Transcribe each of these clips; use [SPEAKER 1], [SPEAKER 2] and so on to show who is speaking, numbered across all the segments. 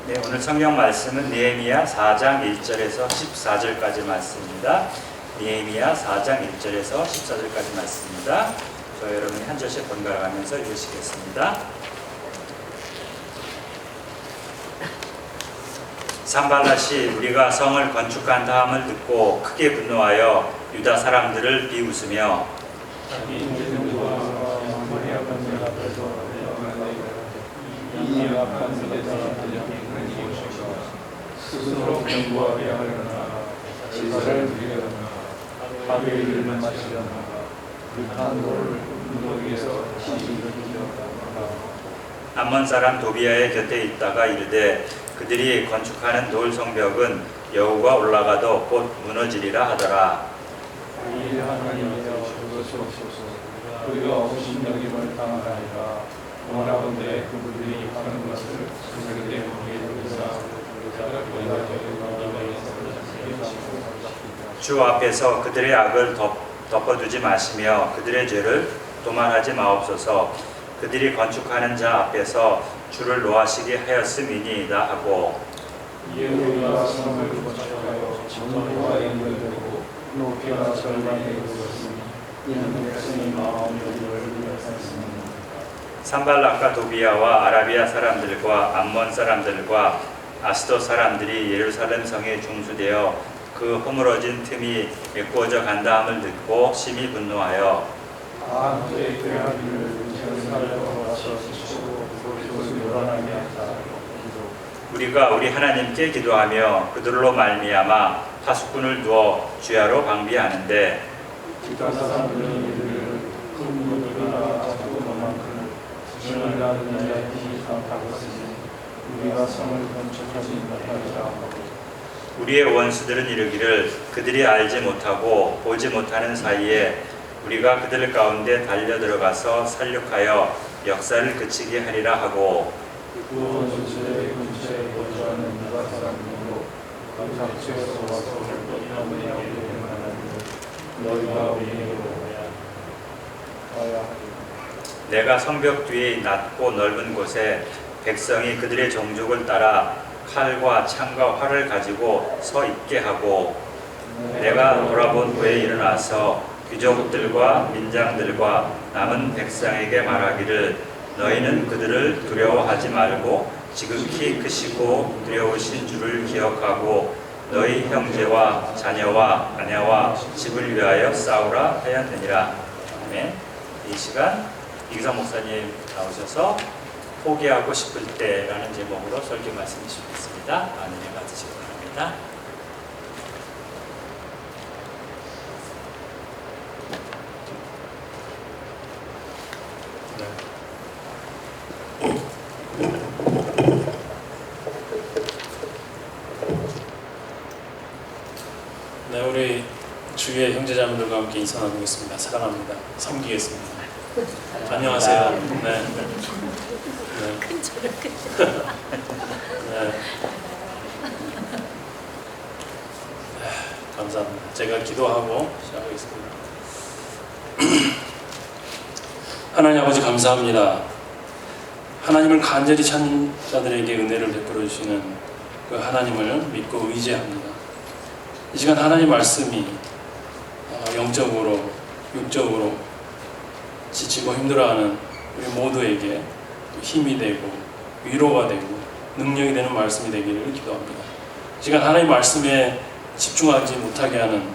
[SPEAKER 1] 네, 오늘 성경 말씀은 느헤미야 4장 1절에서 14절까지 말씀입니다. 느헤미야 4장 1절에서 14절까지 말씀입니다. 저 여러분이 한 절씩 번갈아 가면서 읽으시겠습니다. 산발랏이 우리가 성을 건축한 다음을 듣고 크게 분노하여 유다 사람들을 비웃으며
[SPEAKER 2] 스스로 경고하게 하려나 제사를 드리려나 하루의 일을 마치려나 불탄 돌을 무더기에서 시기를 주려나
[SPEAKER 1] 암몬 사람 도비아의 곁에 있다가 이르되 그들이 건축하는 돌 성벽은 여호가 올라가도 곧 무너지리라 하더라.
[SPEAKER 2] 우리 하나님이여 주옵소서. 우리가 업신여김을 당하나이다. 원하건대 그들이 하는 것을 그들에게 보이리라.
[SPEAKER 1] 주 앞에서 그들의 악을 덮어두지 마시며 그들의 죄를 도말하지 마옵소서. 그들이 건축하는 자 앞에서 주를 노하시게 하였음이니이다 하고
[SPEAKER 2] 이에 우리가 성을 건축하여 정로와 연결되고 높이가 절반에 이르렀으니 이는 백성이 마음을 위하였습니다.
[SPEAKER 1] 산발락과 도비아와 아라비아 사람들과 암몬 사람들과 아스돗 사람들이 예루살렘 성에 중수되어 그 허물어진 틈이 메꾸어져 간다함을 듣고 심히 분노하여
[SPEAKER 2] 그의 괴하기를 전사하여 와서 지치고 그곳을 요란하게 하다.
[SPEAKER 1] 우리가 우리 하나님께 기도하며 그들로 말미암아 파수꾼을 두어 주야로 방비하는데
[SPEAKER 2] 유다 사람들이 이르기를 큰 무리가 자꾸 너만큼 신을 나는 자의 힘이 많다고 쓰니 우리가 성을 건축하지 못하리라 하고
[SPEAKER 1] 우리의 원수들은 이르기를 그들이 알지 못하고 보지 못하는 사이에 우리가 그들 가운데 달려 들어가서 살육하여 역사를 그치게 하리라 하고
[SPEAKER 2] 그 원수의 근처에 거주하는 유다 사람들로 각지에서 와서 너희에게 말하는데 너희가 우리에게로 와야 하리라.
[SPEAKER 1] 내가 성벽 뒤에 낮고 넓은 곳에 백성이 그들의 종족을 따라 칼과 창과 활을 가지고 서 있게 하고 내가 돌아본 후에 일어나서 귀족들과 민장들과 남은 백성에게 말하기를 너희는 그들을 두려워하지 말고 지극히 크시고 두려우신 주를 기억하고 너희 형제와 자녀와 아내와 집을 위하여 싸우라 하였느니라. 아멘. 이 시간 이기성 목사님 나오셔서 포기하고 싶을 때라는 제목으로 설교 말씀 주시겠습니다. 많은 은혜 받으시기 바랍니다.
[SPEAKER 3] 네, 우리 주위의 형제자매들과 함께 인사 나누겠습니다. 사랑합니다. 섬기겠습니다. 안녕하세요. 네. 네. 감사합니다. 제가 기도하고 시작하겠습니다. 하나님 아버지 감사합니다. 하나님을 간절히 찾는 자들에게 은혜를 베풀어 주시는 그 하나님을 믿고 의지합니다. 이 시간 하나님 말씀이 영적으로 육적으로 지치고 힘들어하는 우리 모두에게 힘이 되고 위로가 되고 능력이 되는 말씀이 되기를 기도합니다. 이 시간 하나님 말씀에 집중하지 못하게 하는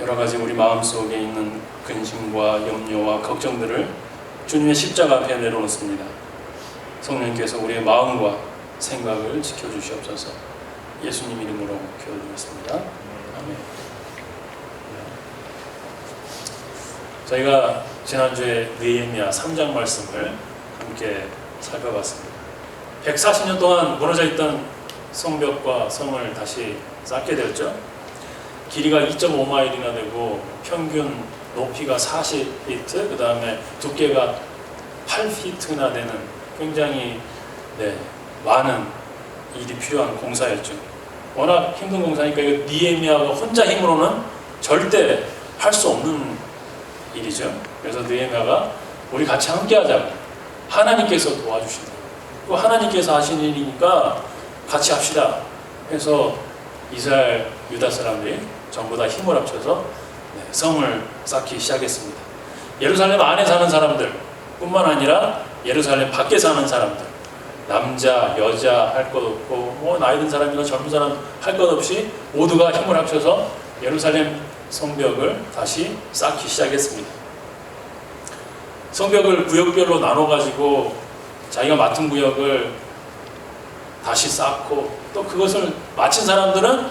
[SPEAKER 3] 여러 가지 우리 마음속에 있는 근심과 염려와 걱정들을 주님의 십자가 앞에 내려놓습니다. 성령께서 우리의 마음과 생각을 지켜주시옵소서. 예수님 이름으로 기도드리겠습니다. 아멘. 저희가 지난주에 느헤미야 3장 말씀을 함께 살펴봤습니다. 140년 동안 무너져 있던 성벽과 성을 다시 쌓게 되었죠. 길이가 2.5마일이나 되고 평균 높이가 40피트, 그 다음에 두께가 8피트나 되는 굉장히 많은 일이 필요한 공사였죠. 워낙 힘든 공사니까 이거 느헤미야가 혼자 힘으로는 절대 할 수 없는 일이죠. 그래서 느헤미야가 우리 같이 함께 하자고 하나님께서 도와주신다. 또 하나님께서 하신 일이니까 같이 합시다 해서 이스라엘 유다 사람들이 전부 다 힘을 합쳐서 성을 쌓기 시작했습니다. 예루살렘 안에 사는 사람들 뿐만 아니라 예루살렘 밖에 사는 사람들, 남자, 여자 할 것 없고 뭐 나이 든 사람이나 젊은 사람 할 것 없이 모두가 힘을 합쳐서 예루살렘 성벽을 다시 쌓기 시작했습니다. 성벽을 구역별로 나눠가지고 자기가 맡은 구역을 다시 쌓고 또 그것을 마친 사람들은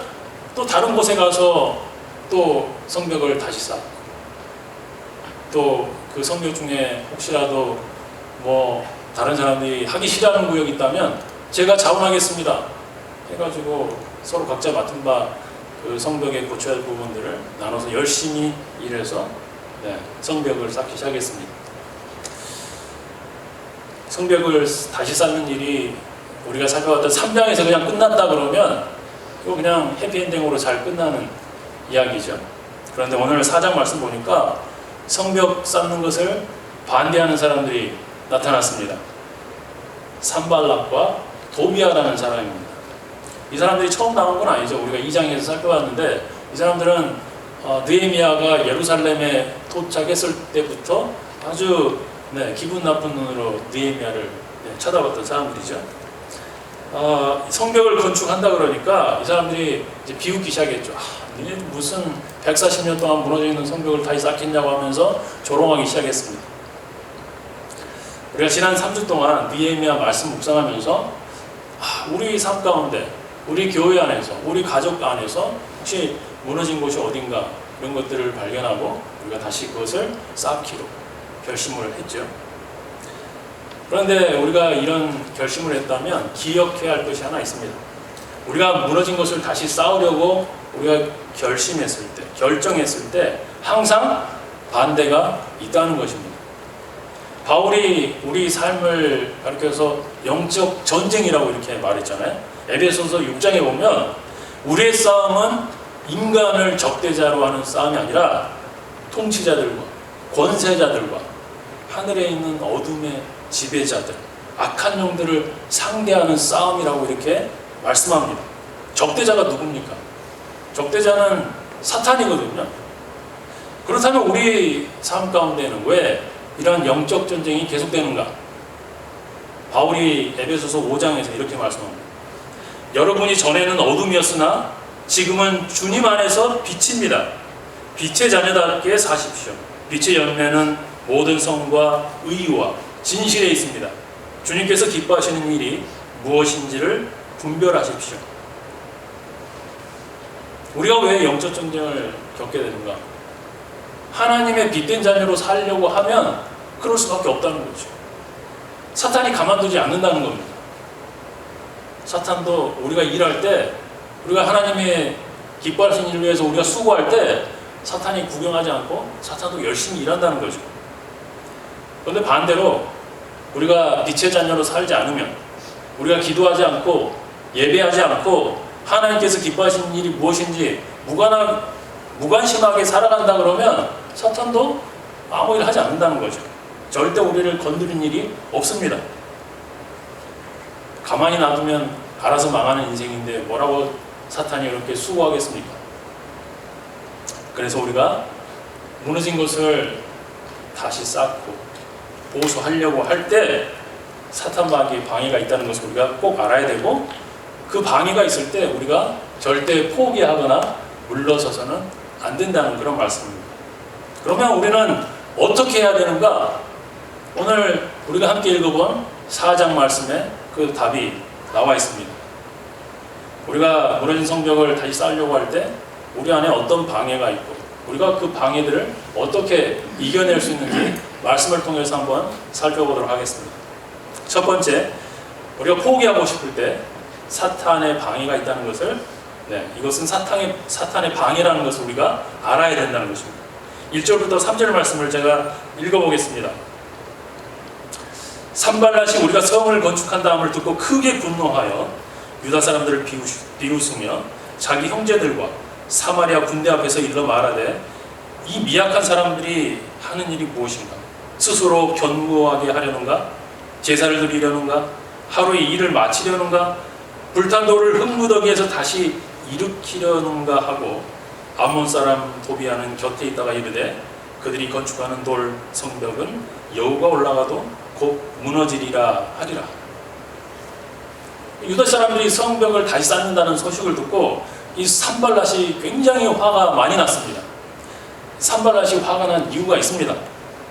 [SPEAKER 3] 또 다른 곳에 가서 또 성벽을 다시 쌓고 또 그 성벽 중에 혹시라도 뭐 다른 사람들이 하기 싫어하는 구역이 있다면 제가 자원하겠습니다 해가지고 서로 각자 맡은 바 그 성벽에 고쳐야 할 부분들을 나눠서 열심히 일해서 성벽을 쌓기 시작했습니다. 성벽을 다시 쌓는 일이 우리가 살펴봤던 3장에서 그냥 끝났다 그러면 이거 그냥 해피엔딩으로 잘 끝나는 이야기죠. 그런데 오늘 4장 말씀 보니까 성벽 쌓는 것을 반대하는 사람들이 나타났습니다. 산발락과 도비아라는 사람입니다. 이 사람들이 처음 나온 건 아니죠. 우리가 2장에서 살펴봤는데 이 사람들은 느헤미야가 예루살렘에 도착했을 때부터 아주 기분 나쁜 눈으로 느헤미야를 쳐다봤던 사람들이죠. 성벽을 건축한다 그러니까 이 사람들이 이제 비웃기 시작했죠. 니네 무슨 140년 동안 무너져 있는 성벽을 다시 쌓겠냐고 하면서 조롱하기 시작했습니다. 우리가 지난 3주 동안 느헤미야 말씀 묵상하면서 우리 삶 가운데, 우리 교회 안에서, 우리 가족 안에서 혹시 무너진 곳이 어딘가 이런 것들을 발견하고 우리가 다시 그것을 쌓기로 결심을 했죠. 그런데 우리가 이런 결심을 했다면 기억해야 할 것이 하나 있습니다. 우리가 무너진 것을 다시 쌓으려고 우리가 결심했을 때, 결정했을 때 항상 반대가 있다는 것입니다. 바울이 우리 삶을 가리켜서 영적 전쟁이라고 이렇게 말했잖아요. 에베소서 6장에 보면 우리의 싸움은 인간을 적대자로 하는 싸움이 아니라 통치자들과 권세자들과 하늘에 있는 어둠의 지배자들, 악한 영들을 상대하는 싸움이라고 이렇게 말씀합니다. 적대자가 누굽니까? 적대자는 사탄이거든요. 그렇다면 우리 삶 가운데는 왜 이런 영적 전쟁이 계속되는가? 바울이 에베소서 5장에서 이렇게 말씀합니다. 여러분이 전에는 어둠이었으나 지금은 주님 안에서 빛입니다. 빛의 자녀답게 사십시오. 빛의 열매는 모든 성과 의와 진실에 있습니다. 주님께서 기뻐하시는 일이 무엇인지를 분별하십시오. 우리가 왜 영적 전쟁을 겪게 되는가? 하나님의 빛된 자녀로 살려고 하면 그럴 수밖에 없다는 거죠. 사탄이 가만두지 않는다는 겁니다. 사탄도 우리가 일할 때, 우리가 하나님의 기뻐하시는 일을 위해서 우리가 수고할 때 사탄이 구경하지 않고 사탄도 열심히 일한다는 거죠. 그런데 반대로 우리가 빛의 자녀로 살지 않으면, 우리가 기도하지 않고 예배하지 않고 하나님께서 기뻐하시는 일이 무엇인지 무관심하게 살아간다 그러면 사탄도 아무 일 하지 않는다는 거죠. 절대 우리를 건드린 일이 없습니다. 가만히 놔두면 알아서 망하는 인생인데 뭐라고 사탄이 그렇게 수고하겠습니까? 그래서 우리가 무너진 것을 다시 쌓고 보수하려고 할 때 사탄 마귀의 방해가 있다는 것을 우리가 꼭 알아야 되고, 그 방해가 있을 때 우리가 절대 포기하거나 물러서서는 안 된다는 그런 말씀입니다. 그러면 우리는 어떻게 해야 되는가? 오늘 우리가 함께 읽어본 4장 말씀에 그 답이 나와 있습니다. 우리가 무너진 성벽을 다시 쌓으려고 할 때 우리 안에 어떤 방해가 있고 우리가 그 방해들을 어떻게 이겨낼 수 있는지 말씀을 통해서 한번 살펴보도록 하겠습니다. 첫 번째, 우리가 포기하고 싶을 때 사탄의 방해가 있다는 것을, 이것은 사탄의 방해라는 것을 우리가 알아야 된다는 것입니다. 1절부터 3절 말씀을 제가 읽어보겠습니다. 산발랏이 우리가 성을 건축한다함을 듣고 크게 분노하여 유다 사람들을 비웃으며 자기 형제들과 사마리아 군대 앞에서 일러 말하되, 이 미약한 사람들이 하는 일이 무엇인가? 스스로 견고하게 하려는가? 제사를 드리려는가? 하루의 일을 마치려는가? 불탄 돌을 흙무더기에서 다시 일으키려는가 하고 암몬 사람 도비아는 곁에 있다가 이르되 그들이 건축하는 돌 성벽은 여호가 올라가도 곧 무너지리라 하리라. 유다 사람들이 성벽을 다시 쌓는다는 소식을 듣고 이 산발랏이 굉장히 화가 많이 났습니다. 산발랏이 화가 난 이유가 있습니다.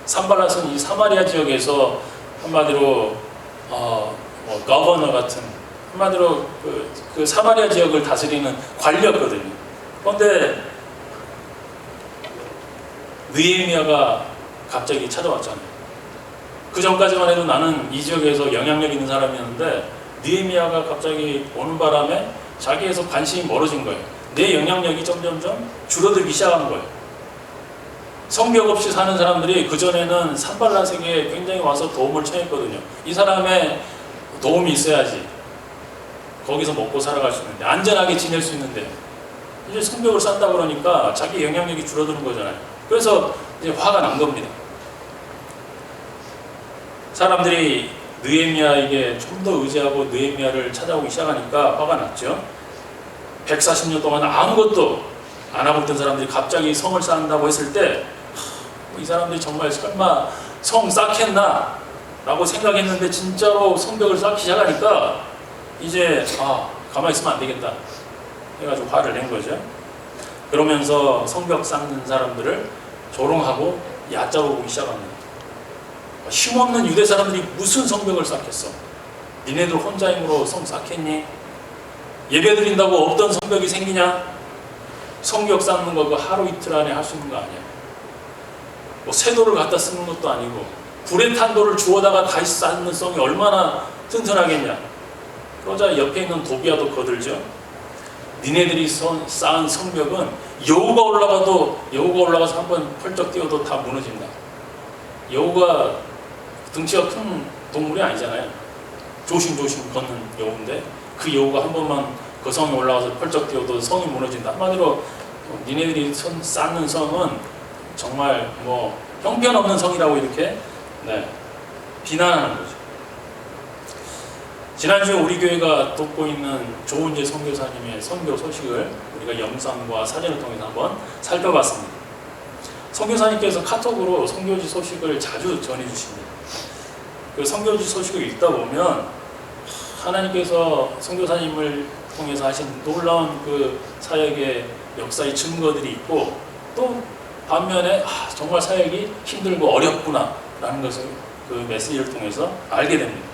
[SPEAKER 3] 산발랏은 이 사마리아 지역에서 한마디로 거버너 같은, 한마디로 그 사마리아 지역을 다스리는 관리였거든요. 그런데 느헤미야가 갑자기 찾아왔잖아요. 그 전까지만 해도 나는 이 지역에서 영향력 있는 사람이었는데 느헤미야가 갑자기 오는 바람에 자기에서 관심이 멀어진 거예요. 내 영향력이 점점점 줄어들기 시작한 거예요. 성벽 없이 사는 사람들이 그전에는 산발랏에게 굉장히 와서 도움을 청했거든요. 이 사람의 도움이 있어야지 거기서 먹고 살아갈 수 있는데, 안전하게 지낼 수 있는데, 이제 성벽을 쌓다 그러니까 자기 영향력이 줄어드는 거잖아요. 그래서 이제 화가 난 겁니다. 사람들이 느헤미야에게 좀 더 의지하고 느헤미야를 찾아오기 시작하니까 화가 났죠. 140년 동안 아무것도 안 하고 있던 사람들이 갑자기 성을 쌓는다고 했을 때 이 사람들이 정말 설마 성 쌓겠나? 라고 생각했는데 진짜로 성벽을 쌓기 시작하니까 이제 가만히 있으면 안 되겠다 해가지고 화를 낸 거죠. 그러면서 성벽 쌓는 사람들을 조롱하고 얕잡아 보기 시작합니다. 힘없는 유대 사람들이 무슨 성벽을 쌓겠어? 니네들 혼자 힘으로 성 쌓겠니? 예배 드린다고 없던 성벽이 생기냐? 성벽 쌓는 거 그 하루 이틀 안에 할 수 있는 거 아니야. 뭐 쇠돌을 갖다 쓰는 것도 아니고 불에 탄 돌을 주워다가 다시 쌓는 성이 얼마나 튼튼하겠냐. 그러자 옆에 있는 도비아도 거들죠. 니네들이 쌓은 성벽은 여호가 올라가서 한번 펄쩍 뛰어도 다 무너진다. 여호가 등치가 큰 동물이 아니잖아요. 조심조심 걷는 여호인데 그 여호가 한 번만 그 성에 올라가서 펄쩍 뛰어도 성이 무너진다. 한마디로 니네들이 쌓는 성은 정말 뭐 형편없는 성이라고 이렇게 비난하는 거죠. 지난주에 우리 교회가 돕고 있는 조은재 선교사님의 선교 소식을 우리가 영상과 사진을 통해서 한번 살펴봤습니다. 선교사님께서 카톡으로 선교지 소식을 자주 전해주십니다. 그 선교지 소식을 읽다 보면 하나님께서 선교사님을 통해서 하신 놀라운 그 사역의 역사의 증거들이 있고, 또 반면에 정말 사역이 힘들고 어렵구나 라는 것을 그 메시지를 통해서 알게 됩니다.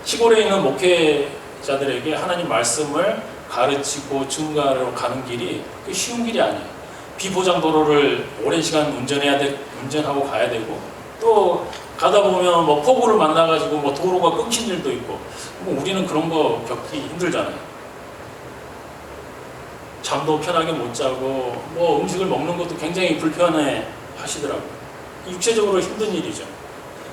[SPEAKER 3] 시골에 있는 목회자들에게 하나님 말씀을 가르치고 증거하러 가는 길이 쉬운 길이 아니에요. 비포장 도로를 오랜 시간 운전하고 가야 되고, 또 가다 보면 뭐 폭우를 만나가지고 뭐 도로가 끊긴 일도 있고, 뭐 우리는 그런 거 겪기 힘들잖아요. 잠도 편하게 못 자고 뭐 음식을 먹는 것도 굉장히 불편해 하시더라고요. 육체적으로 힘든 일이죠.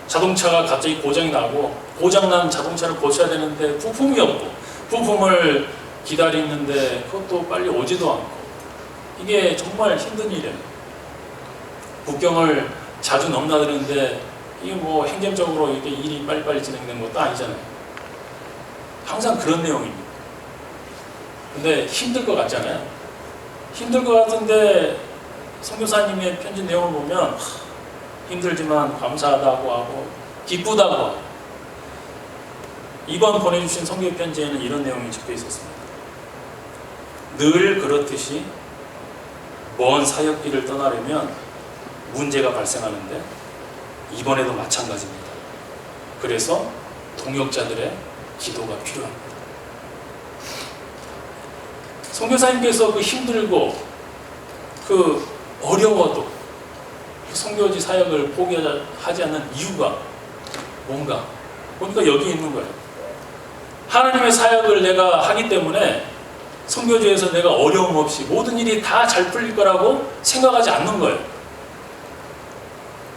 [SPEAKER 3] 자동차가 갑자기 고장이 나고 고장난 자동차를 고쳐야 되는데 부품이 없고, 부품을 기다리는데 그것도 빨리 오지도 않고, 이게 정말 힘든 일이에요. 국경을 자주 넘나드는데 이게 뭐 행정적으로 이렇게 일이 빨리빨리 진행되는 것도 아니잖아요. 항상 그런 내용입니다. 근데 힘들 것 같잖아요. 힘들 것 같은데 선교사님의 편지 내용을 보면 힘들지만 감사하다고 하고 기쁘다고 하고, 이번 보내주신 선교 편지에는 이런 내용이 적혀 있었습니다. 늘 그렇듯이 먼 사역길을 떠나려면 문제가 발생하는데 이번에도 마찬가지입니다. 그래서 동역자들의 기도가 필요합니다. 선교사님께서 그 힘들고 그 어려워도 선교지 사역을 포기하지 않는 이유가 뭔가 보니까 여기 있는 거예요. 하나님의 사역을 내가 하기 때문에 선교지에서 내가 어려움 없이 모든 일이 다 잘 풀릴 거라고 생각하지 않는 거예요.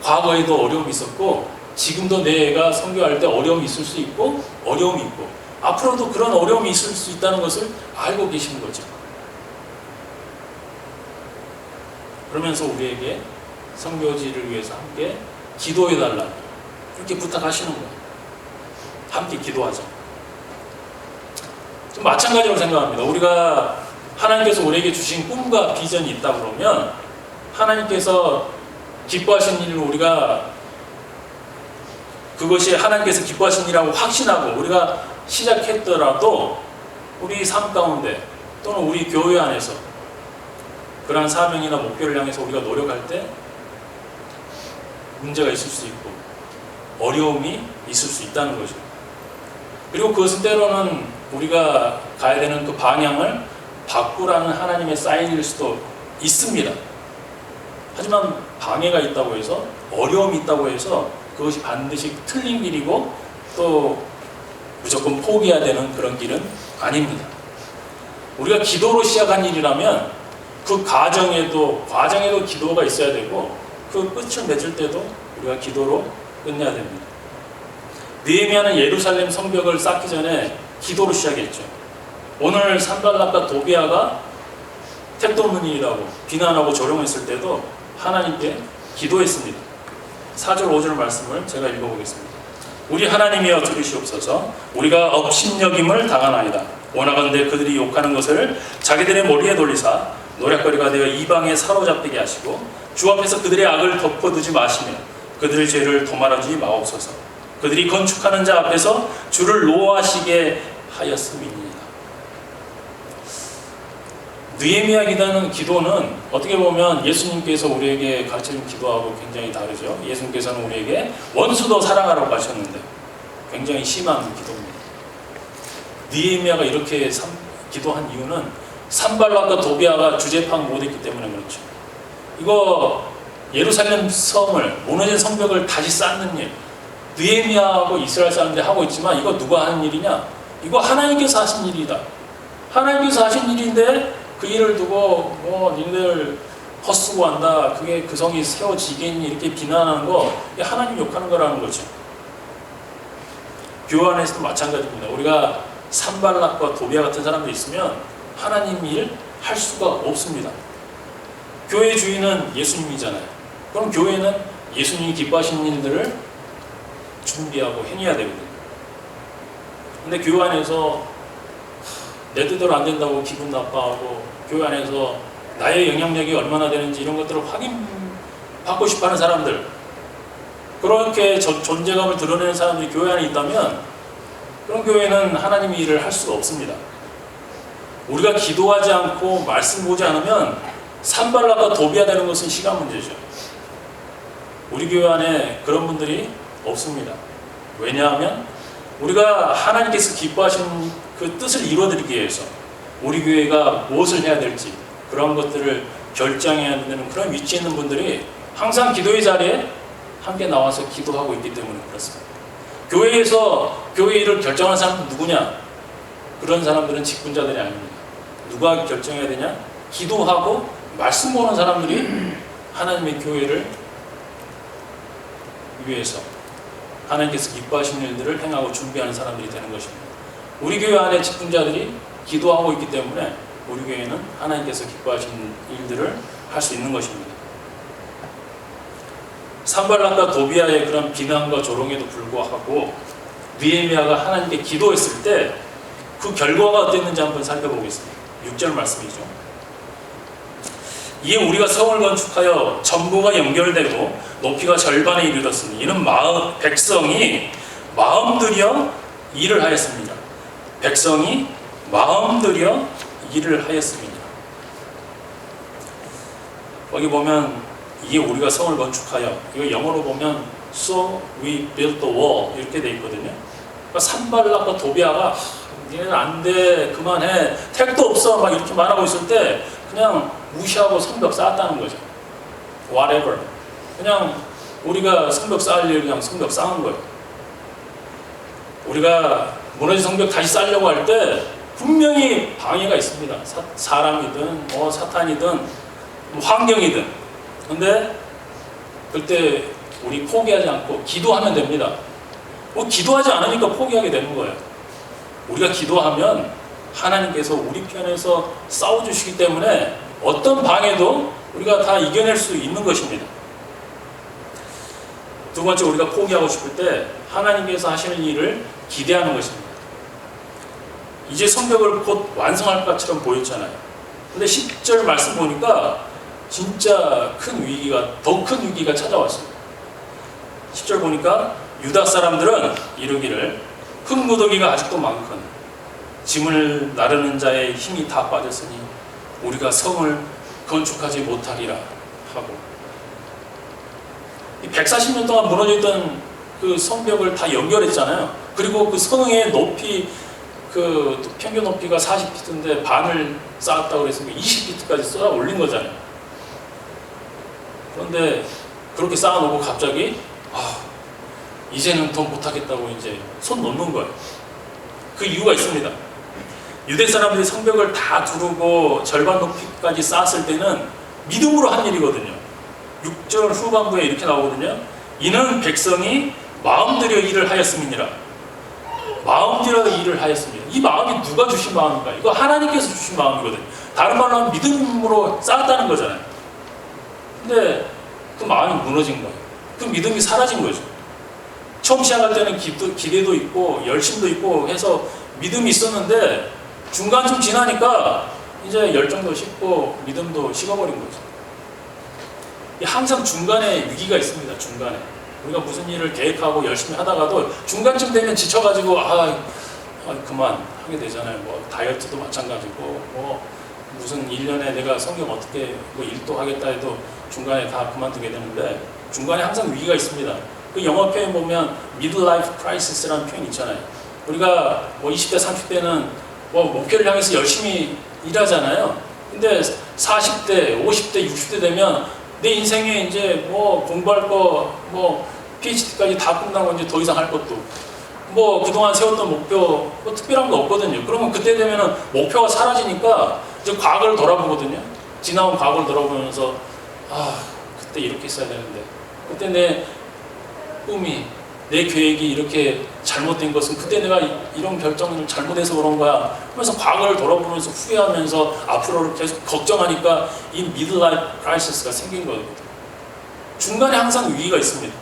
[SPEAKER 3] 과거에도 어려움이 있었고 지금도 내가 선교할 때 어려움이 있을 수 있고 어려움이 있고 앞으로도 그런 어려움이 있을 수 있다는 것을 알고 계시는 거죠. 그러면서 우리에게 선교지를 위해서 함께 기도해달라 이렇게 부탁하시는 거예요. 함께 기도하자. 좀 마찬가지로 생각합니다. 우리가 하나님께서 우리에게 주신 꿈과 비전이 있다 그러면 하나님께서 기뻐하신 일을 우리가 그것이 하나님께서 기뻐하신 일이라고 확신하고 우리가 시작했더라도 우리 삶 가운데 또는 우리 교회 안에서 그러한 사명이나 목표를 향해서 우리가 노력할 때 문제가 있을 수 있고 어려움이 있을 수 있다는 거죠. 그리고 그것은 때로는 우리가 가야 되는 그 방향을 바꾸라는 하나님의 사인일 수도 있습니다. 하지만 방해가 있다고 해서 어려움이 있다고 해서 그것이 반드시 틀린 길이고 또 무조건 포기해야 되는 그런 길은 아닙니다. 우리가 기도로 시작한 일이라면 그 과정에도 기도가 있어야 되고 그 끝을 맺을 때도 우리가 기도로 끝내야 됩니다. 느헤미야는 예루살렘 성벽을 쌓기 전에 기도로 시작했죠. 오늘 산발락과 도비아가 택도 없는 일이라고 비난하고 조롱했을 때도 하나님께 기도했습니다. 4절 5절 말씀을 제가 읽어보겠습니다. 우리 하나님이여 들으시옵소서. 우리가 업신여김을 당하나이다. 원하건대 그들이 욕하는 것을 자기들의 머리에 돌리사 노략거리가 되어 이방에 사로잡히게 하시고 주 앞에서 그들의 악을 덮어두지 마시며 그들의 죄를 도말하지 마옵소서. 그들이 건축하는 자 앞에서 주를 노하시게 하였음이니이다. 느헤미야 기도는 어떻게 보면 예수님께서 우리에게 가르쳐준 기도하고 굉장히 다르죠. 예수님께서는 우리에게 원수도 사랑하라고 하셨는데 굉장히 심한 기도입니다. 느헤미야가 이렇게 기도한 이유는 산발락과 도비아가 주재판 못했기 때문에 그렇죠. 이거 예루살렘 성을 무너진 성벽을 다시 쌓는 일 느헤미야하고 이스라엘 사람들이 하고 있지만 이거 누가 하는 일이냐? 이거 하나님께서 하신 일이다. 하나님께서 하신 일인데 그 일을 두고 니들 헛수고 한다. 그게 그 성이 세워지겠니? 이렇게 비난하는 거 하나님 욕하는 거라는 거죠. 교회 안에서도 마찬가지입니다. 우리가 산발락과 도비아 같은 사람들이 있으면 하나님 일 할 수가 없습니다. 교회 주인은 예수님이잖아요. 그럼 교회는 예수님이 기뻐하시는 일들을 준비하고 행해야 되거든요. 근데 교회 안에서 내 뜻대로 안 된다고 기분 나빠하고 교회 안에서 나의 영향력이 얼마나 되는지 이런 것들을 확인받고 싶어하는 사람들, 그렇게 존재감을 드러내는 사람들이 교회 안에 있다면 그런 교회는 하나님의 일을 할 수가 없습니다. 우리가 기도하지 않고 말씀 보지 않으면 산발락과 도비아 되는 것은 시간 문제죠. 우리 교회 안에 그런 분들이 없습니다. 왜냐하면 우리가 하나님께서 기뻐하신 그 뜻을 이루어드리기 위해서 우리 교회가 무엇을 해야 될지 그런 것들을 결정해야 되는 그런 위치에 있는 분들이 항상 기도의 자리에 함께 나와서 기도하고 있기 때문에 그렇습니다. 교회에서 교회 일을 결정하는 사람은 누구냐? 그런 사람들은 직분자들이 아닙니다. 누가 결정해야 되냐? 기도하고 말씀 보는 사람들이 하나님의 교회를 위해서 하나님께서 기뻐하시는 일들을 행하고 준비하는 사람들이 되는 것입니다. 우리 교회 안에 직분자들이 기도하고 있기 때문에 우리 교회는 하나님께서 기뻐하시는 일들을 할 수 있는 것입니다. 산발락과 도비아의 그런 비난과 조롱에도 불구하고 느헤미야가 하나님께 기도했을 때 그 결과가 어땠는지 한번 살펴보겠습니다. 6절 말씀이죠. 이에 우리가 성을 건축하여 전부가 연결되고 높이가 절반에 이르렀으니 이는 백성이 마음들여 일을 하였습니다. 백성이 마음들여 일을 하였습니다. 거기 보면 이에 우리가 성을 건축하여, 이거 영어로 보면 So we built the wall 이렇게 돼 있거든요. 그러니까 산발락과 도비아가 니네는 안 돼, 그만해, 택도 없어 막 이렇게 말하고 있을 때 그냥 무시하고 성벽 쌓았다는 거죠. Whatever. 그냥 우리가 성벽 쌓을 일 그냥 성벽 쌓은 거예요. 우리가 무너진 성벽 다시 쌓으려고 할 때 분명히 방해가 있습니다. 사람이든 사탄이든 환경이든. 근데 그때 우리 포기하지 않고 기도하면 됩니다. 기도하지 않으니까 포기하게 되는 거예요. 우리가 기도하면 하나님께서 우리 편에서 싸워주시기 때문에 어떤 방해도 우리가 다 이겨낼 수 있는 것입니다. 두 번째, 우리가 포기하고 싶을 때 하나님께서 하시는 일을 기대하는 것입니다. 이제 성벽을 곧 완성할 것처럼 보였잖아요. 근데 10절 말씀 보니까 진짜 더 큰 위기가 찾아왔어요. 10절 보니까 유다 사람들은 이르기를 흙무더기가 아직도 많거늘 짐을 나르는 자의 힘이 다 빠졌으니 우리가 성을 건축하지 못하리라 하고, 이 140년 동안 무너져 있던 그 성벽을 다 연결했잖아요. 그리고 그 성의 높이, 그 평균 높이가 40피트인데 반을 쌓았다고 그랬으니까 20피트까지 쏟아 올린 거잖아요. 그런데 그렇게 쌓아놓고 갑자기 이제는 더 못하겠다고 이제 손 놓는 거예요. 그 이유가 있습니다. 유대 사람들이 성벽을 다 두르고 절반 높이까지 쌓았을 때는 믿음으로 한 일이거든요. 6절 후반부에 이렇게 나오거든요. 이는 백성이 마음들여 일을 하였음이니라. 마음들여 일을 하였습니다. 이 마음이 누가 주신 마음인가? 이거 하나님께서 주신 마음이거든요. 다른 말로 하면 믿음으로 쌓았다는 거잖아요. 근데 그 마음이 무너진 거예요. 그 믿음이 사라진 거죠. 처음 시작할 때는 기대도 있고 열심도 있고 해서 믿음이 있었는데 중간쯤 지나니까 이제 열정도 식고 믿음도 식어버린 거죠. 항상 중간에 위기가 있습니다. 중간에 우리가 무슨 일을 계획하고 열심히 하다가도 중간쯤 되면 지쳐가지고 그만 하게 되잖아요. 뭐 다이어트도 마찬가지고 뭐 무슨 1년에 내가 성경 어떻게 뭐 일도 하겠다 해도 중간에 다 그만두게 되는데 중간에 항상 위기가 있습니다. 그 영어 표현 보면 midlife crisis라는 표현 있잖아요. 우리가 뭐 20대, 30대는 뭐 목표를 향해서 열심히 일하잖아요. 근데 40대, 50대, 60대 되면 내 인생에 이제 뭐 공부할 거, 뭐 PhD까지 다 끝나고 이제 더 이상 할 것도 뭐 그동안 세웠던 목표 뭐 특별한 거 없거든요. 그러면 그때 되면은 목표가 사라지니까 이제 과거를 돌아보거든요. 지나온 과거를 돌아보면서 그때 이렇게 했어야 되는데 그때 내 꿈이 내 계획이 이렇게 잘못된 것은 그때 내가 이런 결정을 잘못해서 그런 거야 하면서 과거를 돌아보면서 후회하면서 앞으로를 계속 걱정하니까 이 midlife crisis가 생긴 거거든요. 중간에 항상 위기가 있습니다.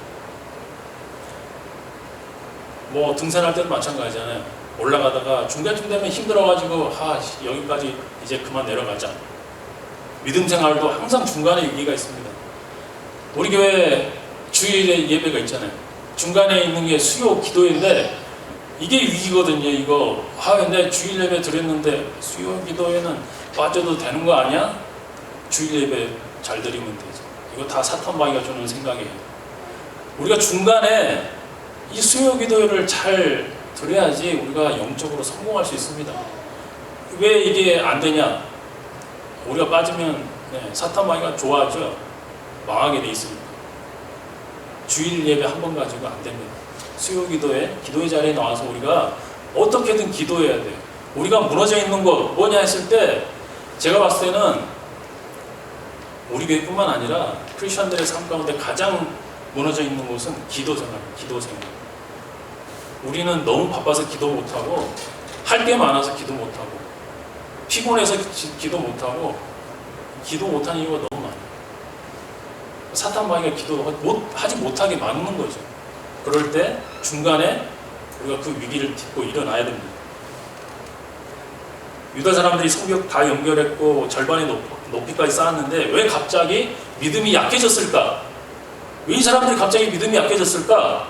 [SPEAKER 3] 뭐 등산할 때도 마찬가지잖아요. 올라가다가 중간쯤 되면 힘들어가지고 여기까지 이제 그만 내려가자. 믿음 생활도 항상 중간에 위기가 있습니다. 우리 교회 주일에 예배가 있잖아요. 중간에 있는 게 수요 기도인데 이게 위기거든요. 이거 근데 주일 예배 드렸는데 수요 기도에는 빠져도 되는 거 아니야? 주일 예배 잘 드리면 되죠. 이거 다 사탄 마귀가 주는 생각이에요. 우리가 중간에 이 수요 기도를 잘 드려야지 우리가 영적으로 성공할 수 있습니다. 왜 이게 안 되냐? 우리가 빠지면 사탄 마귀가 좋아하죠. 망하게 돼 있습니다. 주일 예배 한 번 가지고 안 됩니다. 수요 기도회 자리에 나와서 우리가 어떻게든 기도해야 돼요. 우리가 무너져 있는 거 뭐냐 했을 때 제가 봤을 때는 우리 교회뿐만 아니라 크리스천들의 삶 가운데 가장 무너져 있는 곳은 기도 생활. 우리는 너무 바빠서 기도 못하고 할 게 많아서 기도 못하고 피곤해서 기도 못하고 기도 못하는 이유가 너무 많아요. 사탄 마귀가 하지 못하게 막는 거죠. 그럴 때 중간에 우리가 그 위기를 딛고 일어나야 됩니다. 유다 사람들이 성벽 다 연결했고 절반의 높이까지 쌓았는데 왜 갑자기 믿음이 약해졌을까? 왜 이 사람들이 갑자기 믿음이 약해졌을까?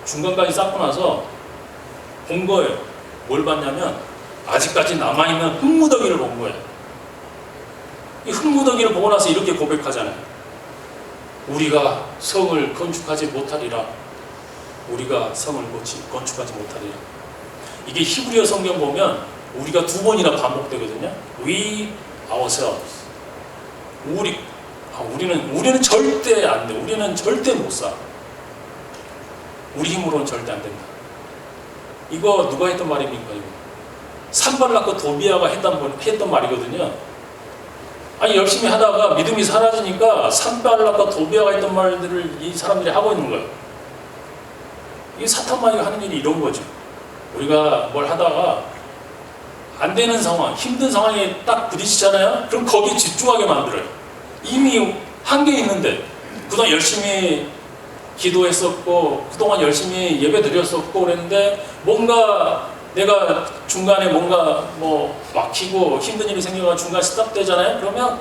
[SPEAKER 3] 중간까지 쌓고 나서 본 거예요. 뭘 봤냐면 아직까지 남아있는 흙무더기를 본 거예요. 이 흙무더기를 보고 나서 이렇게 고백하잖아요. 우리가 성을 건축하지 못하리라. 우리가 성을 건축하지 못하리라. 이게 히브리어 성경 보면 우리가 2번이나 반복되거든요. We ourselves. 우리는 절대 안 돼. 우리는 절대 못 사. 우리 힘으로는 절대 안 된다. 이거 누가 했던 말입니까? 이거 산발락과 도비아가 했던 말이거든요. 열심히 하다가 믿음이 사라지니까 산발락과 도비아가 했던 말들을 이 사람들이 하고 있는 거예요. 이게 사탄 마귀가 하는 일이 이런 거죠. 우리가 뭘 하다가 안 되는 상황, 힘든 상황에 딱 부딪히잖아요. 그럼 거기에 집중하게 만들어요. 이미 한계 있는데 그동안 열심히 기도했었고 그동안 열심히 예배 드렸었고 그랬는데 뭔가 내가 중간에 뭔가 뭐 막히고 힘든 일이 생겨가 중간 스탑되잖아요. 그러면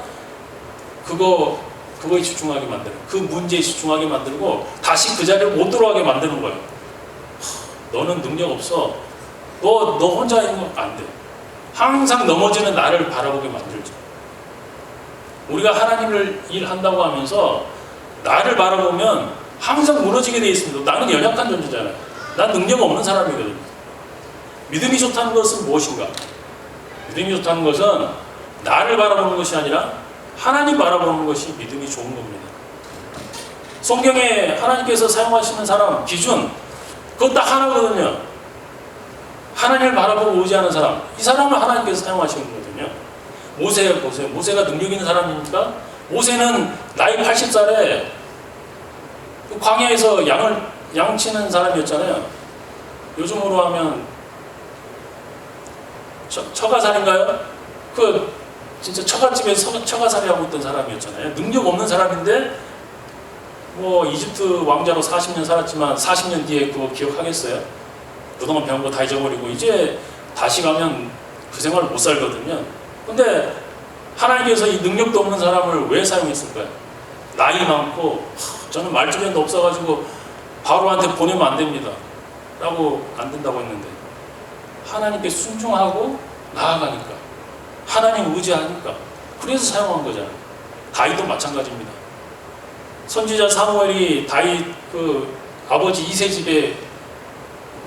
[SPEAKER 3] 그거에 집중하게 만들어. 그 문제에 집중하게 만들고 다시 그 자리에 못 들어가게 만드는 거예요. 너는 능력 없어. 너 혼자 있는 거 안 돼. 항상 넘어지는 나를 바라보게 만들죠. 우리가 하나님을 일한다고 하면서 나를 바라보면 항상 무너지게 되어 있습니다. 나는 연약한 존재잖아요. 난 능력 없는 사람이거든요. 믿음이 좋다는 것은 무엇인가? 믿음이 좋다는 것은 나를 바라보는 것이 아니라 하나님 바라보는 것이 믿음이 좋은 겁니다. 성경에 하나님께서 사용하시는 사람 기준 그거 딱 하나거든요. 하나님을 바라보고 의지하는 사람, 이 사람을 하나님께서 사용하시는 거거든요. 모세 보세요. 모세가 능력 있는 사람입니까? 모세는 나이 80살에 광야에서 양 치는 사람이었잖아요. 요즘으로 하면 처가살인가요? 진짜 처갓집에서 처가살이 하고 있던 사람이었잖아요. 능력 없는 사람인데 뭐 이집트 왕자로 40년 살았지만 40년 뒤에 그거 기억하겠어요? 그동안 배운 거 다 잊어버리고 이제 다시 가면 그 생활을 못 살거든요. 근데 하나님께서 이 능력도 없는 사람을 왜 사용했을까요? 나이 많고 저는 말주변도 없어가지고 바로한테 보내면 안 됩니다 라고 안 된다고 했는데 하나님께 순종하고 나아가니까 하나님 의지하니까 그래서 사용한 거잖아요. 다윗도 마찬가지입니다. 선지자 사무엘이 다윗 아버지 이세 집에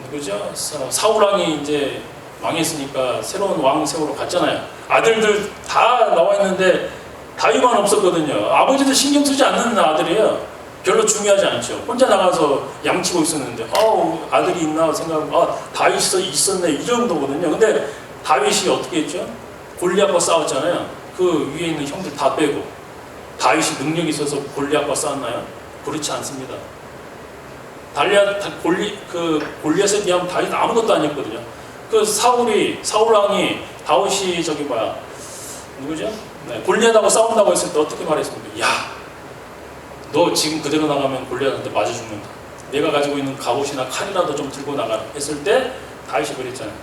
[SPEAKER 3] 누구죠? 사울왕이 이제 망했으니까 새로운 왕 세우러 갔잖아요. 아들들 다 나와 있는데 다윗만 없었거든요. 아버지도 신경 쓰지 않는 아들이에요. 별로 중요하지 않죠. 혼자 나가서 양치고 있었는데 아들이 있나 생각하면 다윗이 있었네 이 정도거든요. 근데 다윗이 어떻게 했죠? 골리앗과 싸웠잖아요. 그 위에 있는 형들 다 빼고 다윗이 능력이 있어서 골리앗과 싸웠나요? 그렇지 않습니다. 골리앗에 비하면 다윗 아무것도 아니었거든요. 사울왕이 다윗이 누구죠? 네, 골리앗하고 싸운다고 했을 때 어떻게 말했습니까? 야, 너 지금 그대로 나가면 골리앗한테 맞아 죽는다. 내가 가지고 있는 갑옷이나 칼이라도 좀 들고 나가라 했을 때 다윗이 그랬잖아요.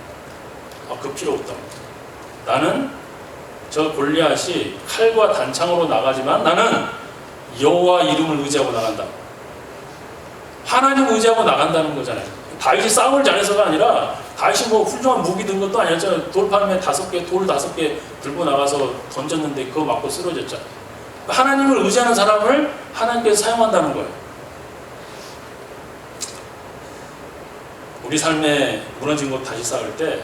[SPEAKER 3] 그 필요 없다. 나는 저 골리앗이 칼과 단창으로 나가지만 나는 여호와 이름을 의지하고 나간다. 하나님 의지하고 나간다는 거잖아요. 다윗이 싸움을 잘해서가 아니라 다윗이 뭐 훌륭한 무기 든 것도 아니었잖아요. 돌팔매 5개, 돌 5개 들고 나가서 던졌는데 그거 맞고 쓰러졌잖아요. 하나님을 의지하는 사람을 하나님께서 사용한다는 거예요. 우리 삶에 무너진 것 다시 쌓을 때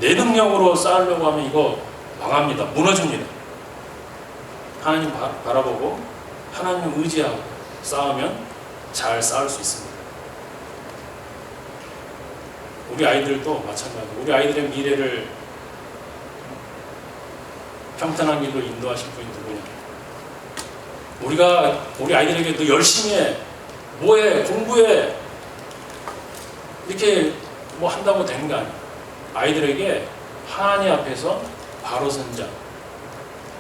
[SPEAKER 3] 내 능력으로 쌓으려고 하면 이거 망합니다. 무너집니다. 하나님 바라보고 하나님을 의지하고 쌓으면 잘 쌓을 수 있습니다. 우리 아이들도 마찬가지로 우리 아이들의 미래를 평탄한 길로 인도하실 분이 누구냐? 우리 아이들에게 너 열심히 해, 뭐해, 공부해 이렇게 뭐 한다고 되는 거 아니에요. 아이들에게 하나님 앞에서 바로 선 자,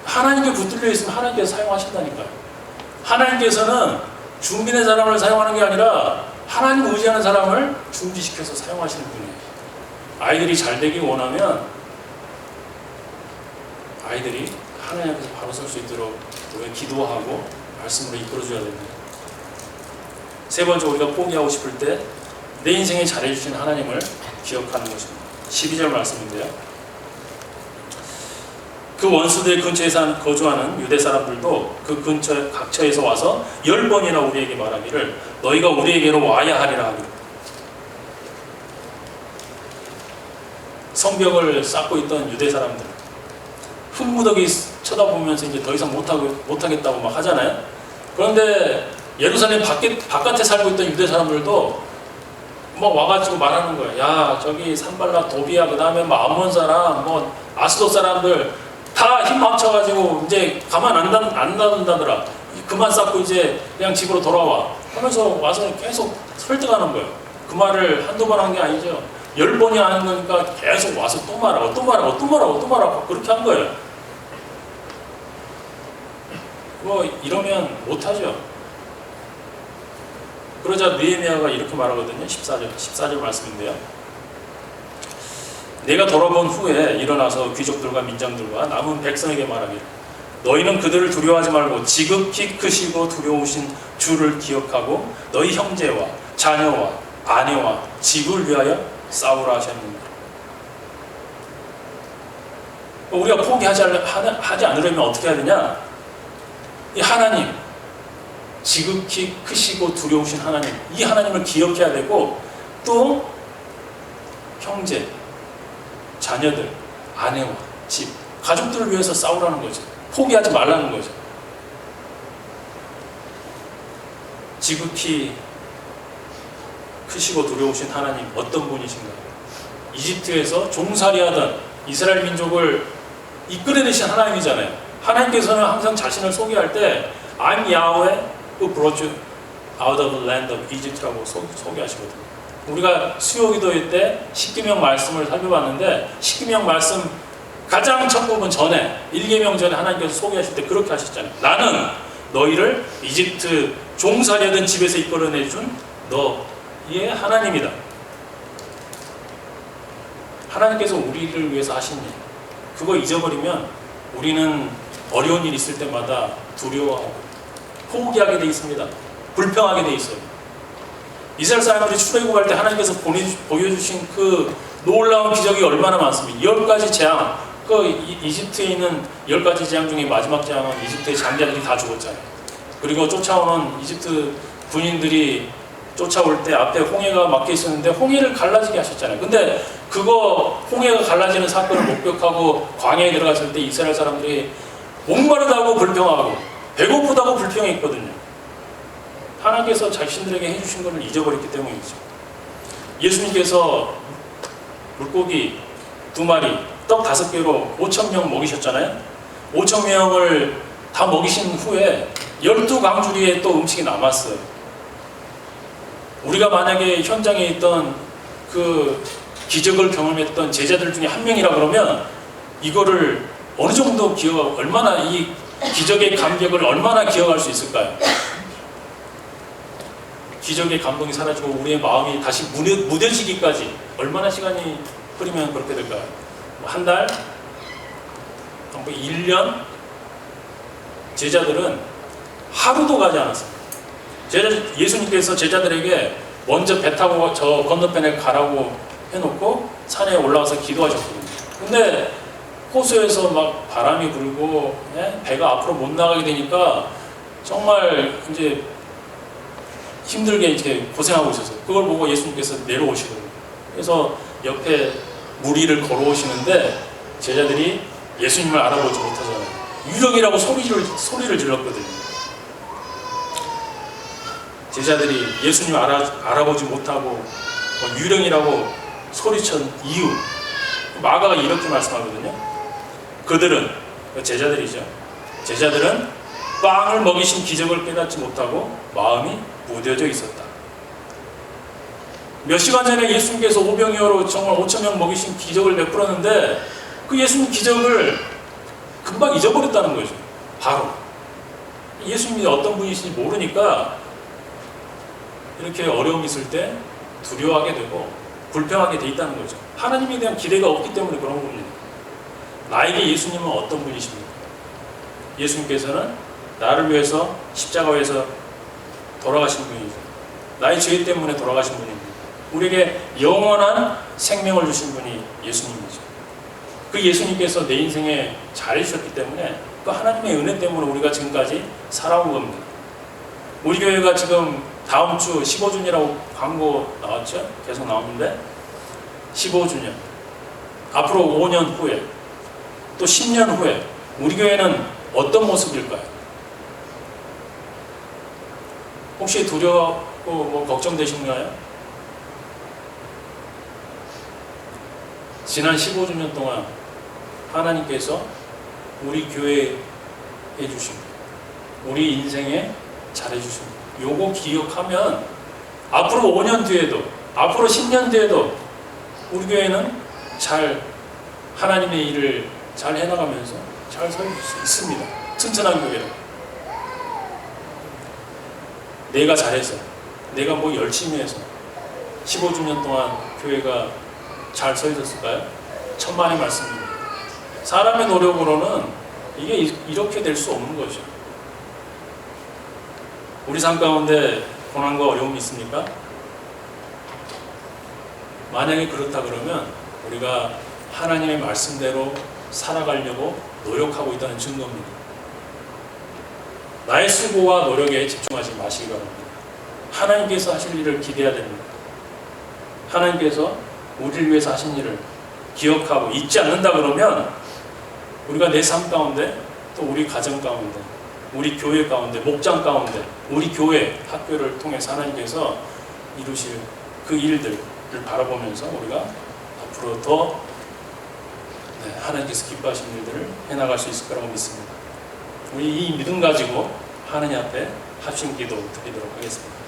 [SPEAKER 3] 하나님께 붙들려 있으면 하나님께서 사용하신다니까요. 하나님께서는 준비된 사람을 사용하는 게 아니라 하나님 의지하는 사람을 준비시켜서 사용하시는 분이에요. 아이들이 잘 되기 원하면 아이들이 하나님 앞에서 바로 설 수 있도록 우리가 기도하고 말씀으로 이끌어줘야 됩니다. 세 번째, 우리가 포기하고 싶을 때 내 인생에 잘해주신 하나님을 기억하는 것입니다. 12절 말씀인데요. 그 원수들 근처에 거주하는 유대 사람들도 그 근처 각처에서 와서 10번이나 우리에게 말하기를 너희가 우리에게로 와야 하리라 하기를. 성벽을 쌓고 있던 유대 사람들 흙무더기 쳐다보면서 이제 더 이상 못하겠다고 막 하잖아요. 그런데 예루살렘 바깥에 살고 있던 유대 사람들도 막 와가지고 말하는 거예요. 야, 저기 산발락, 도비야, 그 다음에 뭐 암몬 사람, 뭐 아스돗 사람들 다 힘 합쳐가지고 이제 가만 안 놔둔다더라. 그만 쌓고 이제 그냥 집으로 돌아와 하면서 와서 계속 설득하는 거예요. 그 말을 한두 번 한 게 아니죠. 10번이 하는 거니까 계속 와서 또 말하고 그렇게 한 거예요. 뭐 이러면 못하죠. 그러자 느헤미야가 이렇게 말하거든요. 14절 말씀인데요. 내가 돌아본 후에 일어나서 귀족들과 민장들과 남은 백성에게 말하기를 너희는 그들을 두려워하지 말고 지극히 크시고 두려우신 주를 기억하고 너희 형제와 자녀와 아내와 집을 위하여 싸우라 하셨느니라. 우리가 포기하지 않으려면 어떻게 해야 되냐? 이 하나님, 지극히 크시고 두려우신 하나님, 이 하나님을 기억해야 되고, 또 형제, 자녀들, 아내와 집, 가족들을 위해서 싸우라는 거죠. 포기하지 말라는 거죠. 지극히 크시고 두려우신 하나님, 어떤 분이신가요? 이집트에서 종살이하던 이스라엘 민족을 이끌어내신 하나님이잖아요. 하나님께서는 항상 자신을 소개할 때 I'm Yahweh who brought you out of the land of Egypt라고 소개하시거든요. 우리가 수요기도회 때 십계명 말씀을 살펴봤는데 십계명 말씀 가장 첫 부분 전에 1계명 전에 하나님께서 소개하실 때 그렇게 하셨잖아요. 나는 너희를 이집트 종살이하던 집에서 이끌어내준 너의 하나님이다. 하나님께서 우리를 위해서 하신 일, 그거 잊어버리면 우리는 어려운 일 있을 때마다 두려워하고 포기하게 돼 있습니다. 불평하게 돼 있어요. 이스라엘 사람들이 출애굽할 때 하나님께서 보여주신 그 놀라운 기적이 얼마나 많습니까? 10가지 재앙, 그 이집트에 있는 10가지 재앙 중에 마지막 재앙은 이집트의 장자들이 다 죽었잖아요. 그리고 쫓아오는 이집트 군인들이 쫓아올 때 앞에 홍해가 막혀 있었는데 홍해를 갈라지게 하셨잖아요. 근데 그거 홍해가 갈라지는 사건을 목격하고 광야에 들어갔을 때 이스라엘 사람들이 목마르다고 불평하고 배고프다고 불평했거든요. 하나님께서 자신들에게 해주신 것을 잊어버렸기 때문이죠. 예수님께서 물고기 2마리, 떡 5개로 5,000명 먹이셨잖아요. 5,000명을 다 먹이신 후에 12강주리에 또 음식이 남았어요. 우리가 만약에 현장에 있던 그 기적을 경험했던 제자들 중에 한 명이라 그러면 이거를 어느 정도 얼마나 이 기적의 감격을 얼마나 기억할 수 있을까요? 기적의 감동이 사라지고 우리의 마음이 다시 무뎌지기까지 얼마나 시간이 흐르면 그렇게 될까요? 한 달? 1년? 제자들은 하루도 가지 않았습니다. 예수님께서 제자들에게 먼저 배 타고 저 건너편에 가라고 해놓고 산에 올라가서 기도하셨거든요. 근데 호수에서 막 바람이 불고 배가 앞으로 못 나가게 되니까 정말 이제 힘들게 이렇게 고생하고 있었어요. 그걸 보고 예수님께서 내려오시거든요. 그래서 옆에 물 위를 걸어오시는데 제자들이 예수님을 알아보지 못하잖아요. 유령이라고 소리를 질렀거든요. 제자들이 예수님 알아보지 못하고 유령이라고 소리친 이유, 마가가 이렇게 말씀하거든요. 그들은, 제자들이죠. 제자들은 빵을 먹이신 기적을 깨닫지 못하고 마음이 무뎌져 있었다. 몇 시간 전에 예수님께서 오병이어로 정말 5,000명 먹이신 기적을 베풀었는데 그 예수님 기적을 금방 잊어버렸다는 거죠. 바로. 예수님이 어떤 분이신지 모르니까 이렇게 어려움이 있을 때 두려워하게 되고 불평하게 돼 있다는 거죠. 하나님에 대한 기대가 없기 때문에 그런 겁니다. 나에게 예수님은 어떤 분이십니까? 예수님께서는 나를 위해서 십자가에서 돌아가신 분이죠. 나의 죄 때문에 돌아가신 분입니다. 우리에게 영원한 생명을 주신 분이 예수님이죠. 그 예수님께서 내 인생에 잘해주셨기 때문에 그 하나님의 은혜 때문에 우리가 지금까지 살아온 겁니다. 우리 교회가 지금 다음 주 15주년이라고 광고 나왔죠? 계속 나오는데 15주년, 앞으로 5년 후에 또 10년 후에 우리 교회는 어떤 모습일까요? 혹시 두려워 걱정되신가요? 지난 15주년 동안 하나님께서 우리 교회에 해주신 우리 인생에 잘해주신 요거 기억하면 앞으로 5년 뒤에도 앞으로 10년 뒤에도 우리 교회는 잘 하나님의 일을 잘 해나가면서 잘 살 수 있습니다. 튼튼한 교회로. 내가 잘해서 내가 열심히 해서 15주년 동안 교회가 잘 서 있었을까요? 천만의 말씀입니다. 사람의 노력으로는 이게 이렇게 될 수 없는 거죠. 우리 삶 가운데 고난과 어려움이 있습니까? 만약에 그렇다 그러면 우리가 하나님의 말씀대로 살아가려고 노력하고 있다는 증거입니다. 나의 수고와 노력에 집중하지 마시기 바랍니다. 하나님께서 하실 일을 기대해야 됩니다. 하나님께서 우리를 위해서 하신 일을 기억하고 잊지 않는다 그러면 우리가 내 삶 가운데, 또 우리 가정 가운데, 우리 교회 가운데, 목장 가운데, 우리 교회, 학교를 통해서 하나님께서 이루실 그 일들을 바라보면서 우리가 앞으로 더 하나님께서 기뻐하시는 일들을 해나갈 수 있을 거라고 믿습니다. 우리 이 믿음 가지고 하나님 앞에 합심 기도 드리도록 하겠습니다.